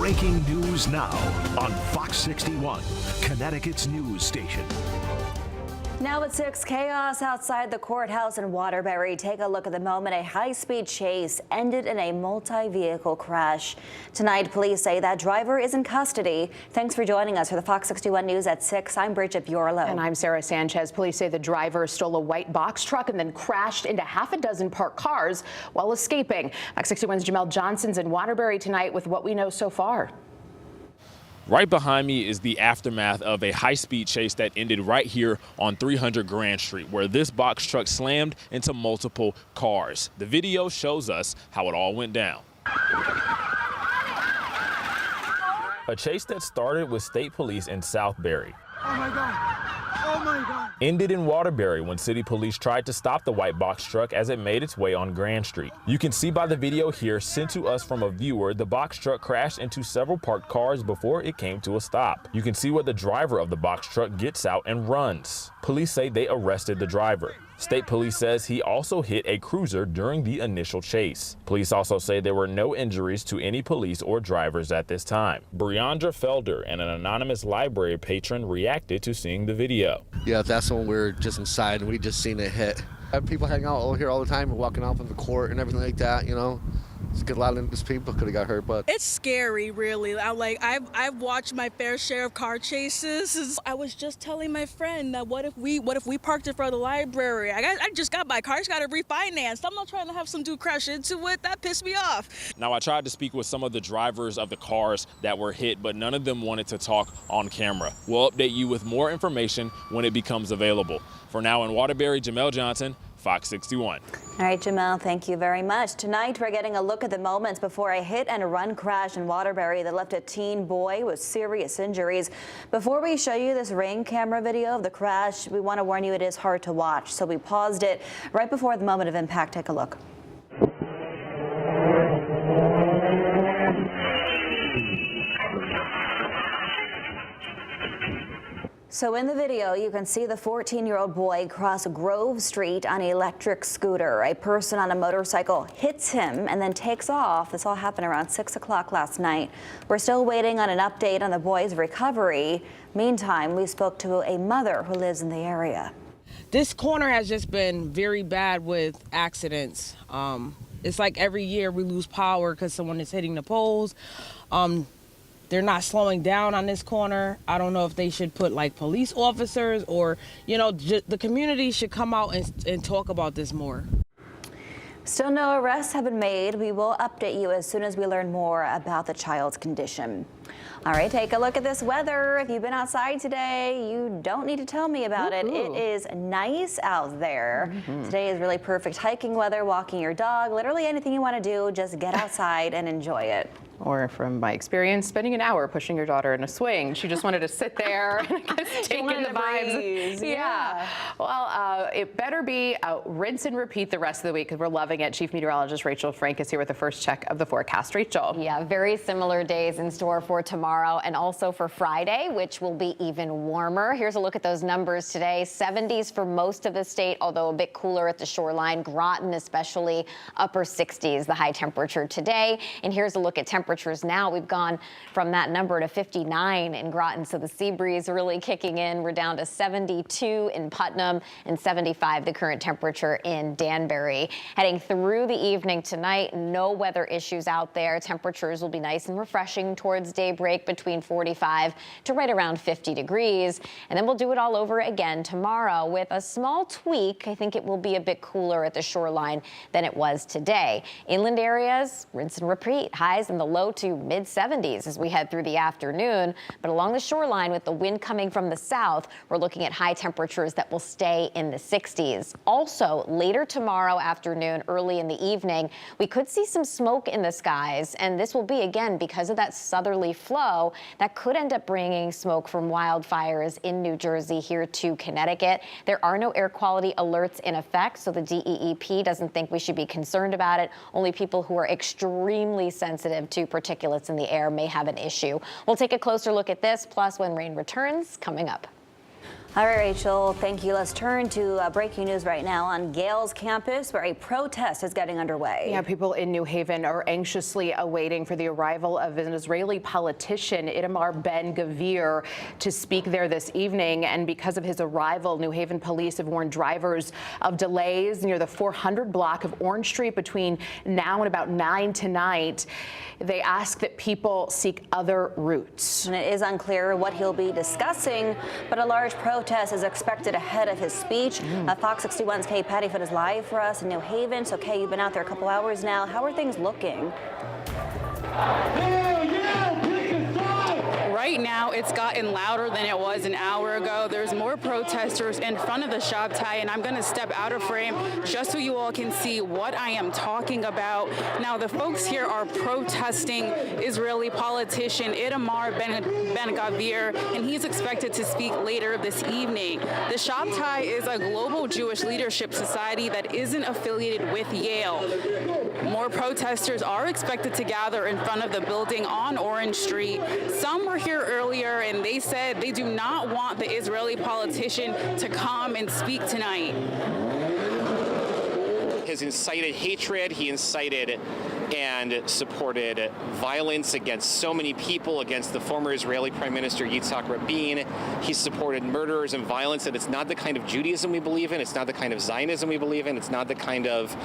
Breaking news now on Fox 61, Connecticut's news station. Now at 6, chaos outside the courthouse in Waterberry. Take a look at the moment a high-speed chase ended in a multi-vehicle crash. Tonight, police say that driver is in custody. Thanks for joining us for the Fox 61 News at 6. I'm Bridget Bureau. And I'm Sarah Sanchez. Police say the driver stole a white box truck and then crashed into half a dozen parked cars while escaping. Fox 61's Jamel Johnson's in Waterberry tonight with what we know so far. Right behind me is the aftermath of a high-speed chase that ended right here on 300 Grand Street, where this box truck slammed into multiple cars. The video shows us how it all went down. A chase that started with state police in Southbury. Oh my God. Oh my God. Ended in Waterberry when city police tried to stop the white box truck as it made its way on Grand Street. You can see by the video here sent to us from a viewer, the box truck crashed into several parked cars before it came to a stop. You can see where the driver of the box truck gets out and runs. Police say they arrested the driver. State police says he also hit a cruiser during the initial chase. Police also say there were no injuries to any police or drivers at this time. Briandra Felder and an anonymous library patron reacted to seeing the video. Yeah, that's when we were just inside and we just seen it hit. I have people hanging out over here all the time and walking out from the court and everything like that, you know. It's a lot of these people could have got hurt, but it's scary, really. I've watched my fair share of car chases. I was just telling my friend that what if we parked in front of the library? I just got my car, just got it refinanced. I'm not trying to have some dude crash into it. That pissed me off. Now, I tried to speak with some of the drivers of the cars that were hit, but none of them wanted to talk on camera. We'll update you with more information when it becomes available. For now in Waterberry, Jamel Johnson, Fox 61. All right, Jamel, thank you very much. Tonight, we're getting a look at the moments before a hit-and-run crash in Waterberry that left a teen boy with serious injuries. Before we show you this ring camera video of the crash, we want to warn you it is hard to watch, so we paused it right before the moment of impact. Take a look. So in the video, you can see the 14-year-old boy cross Grove Street on an electric scooter. A person on a motorcycle hits him and then takes off. This all happened around 6 o'clock last night. We're still waiting on an update on the boy's recovery. Meantime, we spoke to a mother who lives in the area. This corner has just been very bad with accidents. It's like every year we lose power because someone is hitting the poles. They're not slowing down on this corner. I don't know if they should put like police officers or, you know, the community should come out and talk about this more. Still no arrests have been made. We will update you as soon as we learn more about the child's condition. All right, take a look at this weather. If you've been outside today, you don't need to tell me about it. It is nice out there. Today is really perfect hiking weather, walking your dog, literally anything you want to do, just get outside and enjoy it. Or from my experience, spending an hour pushing your daughter in a swing. She just wanted to sit there and take in the vibes. Yeah. Well, it better be rinse and repeat the rest of the week because we're loving it. Chief Meteorologist Rachel Frank is here with the first check of the forecast. Rachel. Yeah, very similar days in store for tomorrow and also for Friday, which will be even warmer. Here's a look at those numbers today. 70s for most of the state, although a bit cooler at the shoreline. Groton especially upper 60s, the high temperature today. And here's a look at temperatures now. We've gone from that number to 59 in Groton, so the sea breeze really kicking in. We're down to 72 in Putnam and 75 the current temperature in Danbury. Heading through the evening tonight, no weather issues out there. Temperatures will be nice and refreshing towards daybreak between 45 to right around 50 degrees. And then we'll do it all over again tomorrow with a small tweak. I think it will be a bit cooler at the shoreline than it was today. Inland areas, rinse and repeat. Highs in the low to mid 70s as we head through the afternoon. But along the shoreline with the wind coming from the south, we're looking at high temperatures that will stay in the 60s. Also later tomorrow afternoon, early in the evening, we could see some smoke in the skies. And this will be again because of that southerly flow that could end up bringing smoke from wildfires in New Jersey here to Connecticut. There are no air quality alerts in effect, so the DEEP doesn't think we should be concerned about it. Only people who are extremely sensitive to particulates in the air may have an issue. We'll take a closer look at this, plus when rain returns, coming up. All right, Rachel, thank you. Let's turn to breaking news right now on Yale's campus, where a protest is getting underway. Yeah, people in New Haven are anxiously awaiting for the arrival of an Israeli politician, Itamar Ben-Gvir, to speak there this evening. And because of his arrival, New Haven police have warned drivers of delays near the 400 block of Orange Street between now and about 9 tonight. They ask that people seek other routes. And it is unclear what he'll be discussing, but a large protest is expected ahead of his speech. Fox 61's Kay Pattyfoot is live for us in New Haven. So, Kay, you've been out there a couple hours now. How are things looking? Right now, it's gotten louder than it was an hour ago. There's more protesters in front of the shop tie, and I'm going to step out of frame just so you all can see what I am talking about. Now, the folks here are protesting Israeli politician Itamar Ben-Gvir, and he's expected to speak later this evening. The shop tie is a global Jewish leadership society that isn't affiliated with Yale. More protesters are expected to gather in front of the building on Orange Street. Some were here earlier, and they said they do not want the Israeli politician to come and speak tonight. Has incited hatred. He incited and supported violence against so many people, against the former Israeli Prime Minister Yitzhak Rabin. He supported murderers and violence, and it's not the kind of Judaism we believe in. It's not the kind of Zionism we believe in. It's not the kind of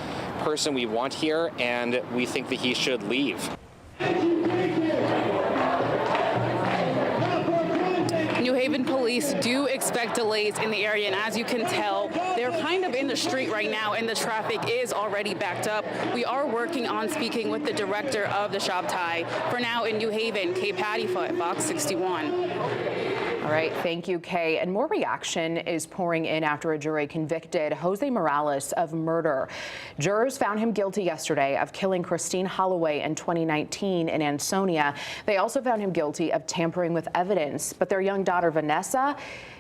person we want here, and we think that he should leave. New Haven police do expect delays in the area, and as you can tell, they're kind of in the street right now, and the traffic is already backed up. We are working on speaking with the director of the shop tie. For now in New Haven, Kay Pattyfoot, Fox 61. All right, thank you, Kay. And more reaction is pouring in after a jury convicted Jose Morales of murder. Jurors found him guilty yesterday of killing Christine Holloway in 2019 in Ansonia. They also found him guilty of tampering with evidence, but their young daughter, Vanessa,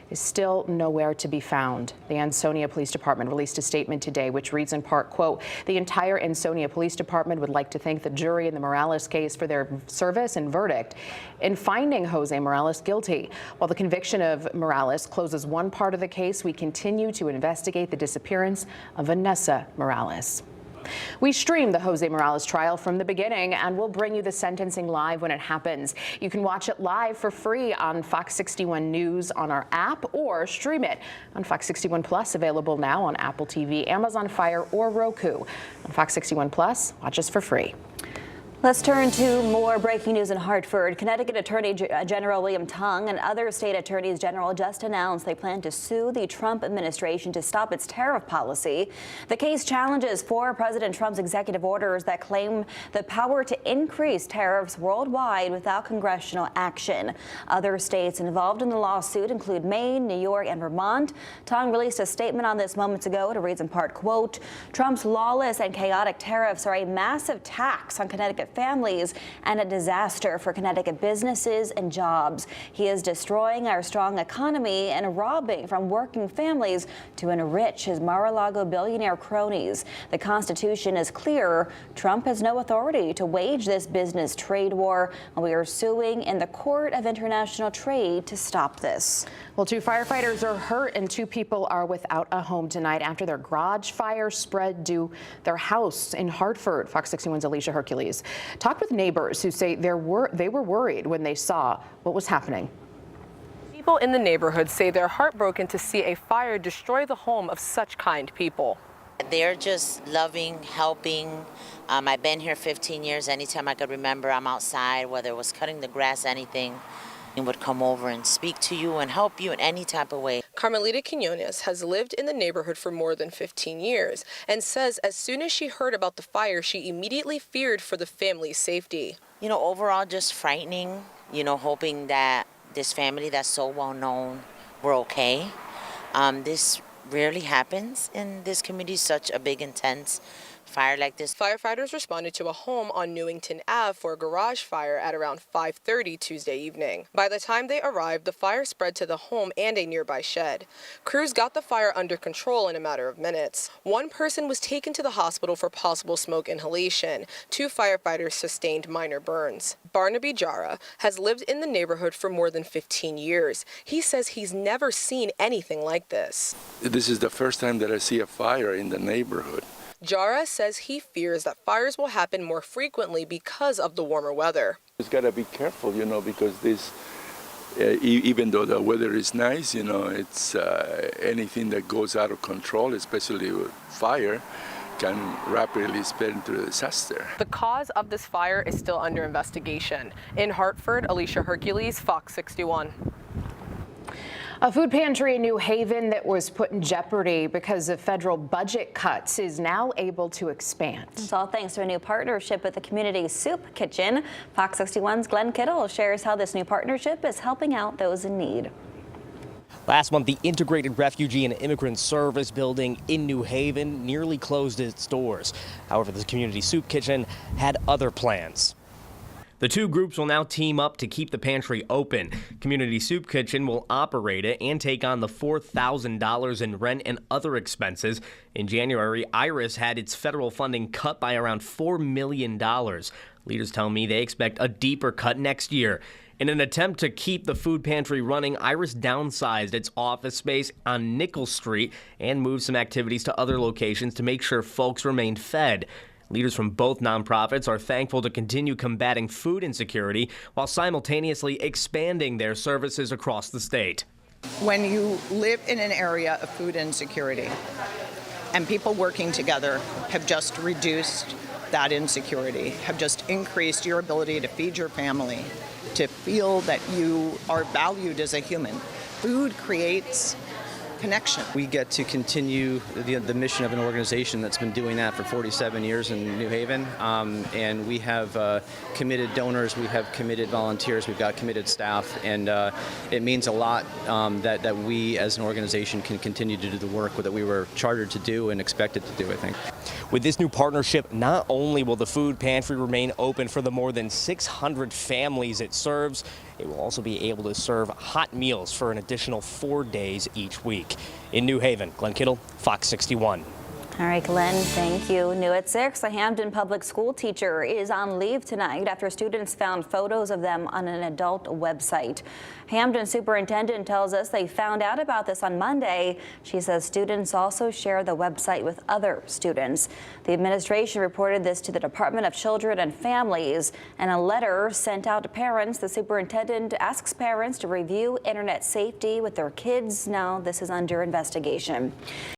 is still nowhere to be found. The Ansonia Police Department released a statement today which reads in part, quote, "The entire Ansonia Police Department would like to thank the jury in the Morales case for their service and verdict in finding Jose Morales guilty. While the conviction of Morales closes one part of the case, we continue to investigate the disappearance of Vanessa Morales." We stream the Jose Morales trial from the beginning, and we'll bring you the sentencing live when it happens. You can watch it live for free on Fox 61 News on our app, or stream it on Fox 61 Plus, available now on Apple TV, Amazon Fire, or Roku. On Fox 61 Plus, watch us for free. Let's turn to more breaking news in Hartford. Connecticut Attorney General William Tung and other state attorneys general just announced they plan to sue the Trump administration to stop its tariff policy. The case challenges 4 President Trump's executive orders that claim the power to increase tariffs worldwide without congressional action. Other states involved in the lawsuit include Maine, New York, and Vermont. Tung released a statement on this moments ago. It reads in part, quote, "Trump's lawless and chaotic tariffs are a massive tax on Connecticut families and a disaster for Connecticut businesses and jobs. He is destroying our strong economy and robbing from working families to enrich his Mar-a-Lago billionaire cronies. The Constitution is clear. Trump has no authority to wage this business trade war, and we are suing in the Court of International Trade to stop this." Well, 2 firefighters are hurt and 2 people are without a home tonight after their garage fire spread to their house in Hartford. Fox 61's Alicia Hercules talked with neighbors who say they were worried when they saw what was happening. People in the neighborhood say they're heartbroken to see a fire destroy the home of such kind people. They're just loving, helping. I've been here 15 years. Anytime I could remember, I'm outside, whether it was cutting the grass, anything. Would come over and speak to you and help you in any type of way. Carmelita Quinones has lived in the neighborhood for more than 15 years and says as soon as she heard about the fire, she immediately feared for the family's safety. You know, overall just frightening, you know, hoping that this family that's so well known, we're okay. This rarely happens in this community, such a big, intense fire like this. Firefighters responded to a home on Newington Ave for a garage fire at around 5:30 Tuesday evening. By the time they arrived, the fire spread to the home and a nearby shed. Crews got the fire under control in a matter of minutes. One person was taken to the hospital for possible smoke inhalation. 2 firefighters sustained minor burns. Barnaby Jara has lived in the neighborhood for more than 15 years. He says he's never seen anything like this. This is the first time that I see a fire in the neighborhood. Jara says he fears that fires will happen more frequently because of the warmer weather. Just got to be careful, because this, even though the weather is nice, it's anything that goes out of control, especially with fire, can rapidly spread into a disaster. The cause of this fire is still under investigation. In Hartford, Alicia Hercules, Fox 61. A food pantry in New Haven that was put in jeopardy because of federal budget cuts is now able to expand. It's all thanks to a new partnership with the Community Soup Kitchen. Fox 61's Glenn Kittle shares how this new partnership is helping out those in need. Last month, the Integrated Refugee and Immigrant Service building in New Haven nearly closed its doors. However, the Community Soup Kitchen had other plans. The two groups will now team up to keep the pantry open. Community Soup Kitchen will operate it and take on the $4,000 in rent and other expenses. In January, Iris had its federal funding cut by around $4 million. Leaders tell me they expect a deeper cut next year. In an attempt to keep the food pantry running, Iris downsized its office space on Nickel Street and moved some activities to other locations to make sure folks remained fed. Leaders from both nonprofits are thankful to continue combating food insecurity while simultaneously expanding their services across the state. When you live in an area of food insecurity and people working together have just reduced that insecurity, have just increased your ability to feed your family, to feel that you are valued as a human. Food creates connection. We get to continue the mission of an organization that's been doing that for 47 years in New Haven, and we have committed donors, we have committed volunteers, we've got committed staff, and it means a lot that we as an organization can continue to do the work that we were chartered to do and expected to do, I think. With this new partnership, not only will the food pantry remain open for the more than 600 families it serves, it will also be able to serve hot meals for an additional 4 days each week. In New Haven, Glenn Kittle, Fox 61. All right, Glenn, thank you. New at 6, a Hampton public school teacher is on leave tonight after students found photos of them on an adult website. Hampton superintendent tells us they found out about this on Monday. She says students also share the website with other students. The administration reported this to the Department of Children and Families. In a letter sent out to parents, the superintendent asks parents to review internet safety with their kids. Now, this is under investigation.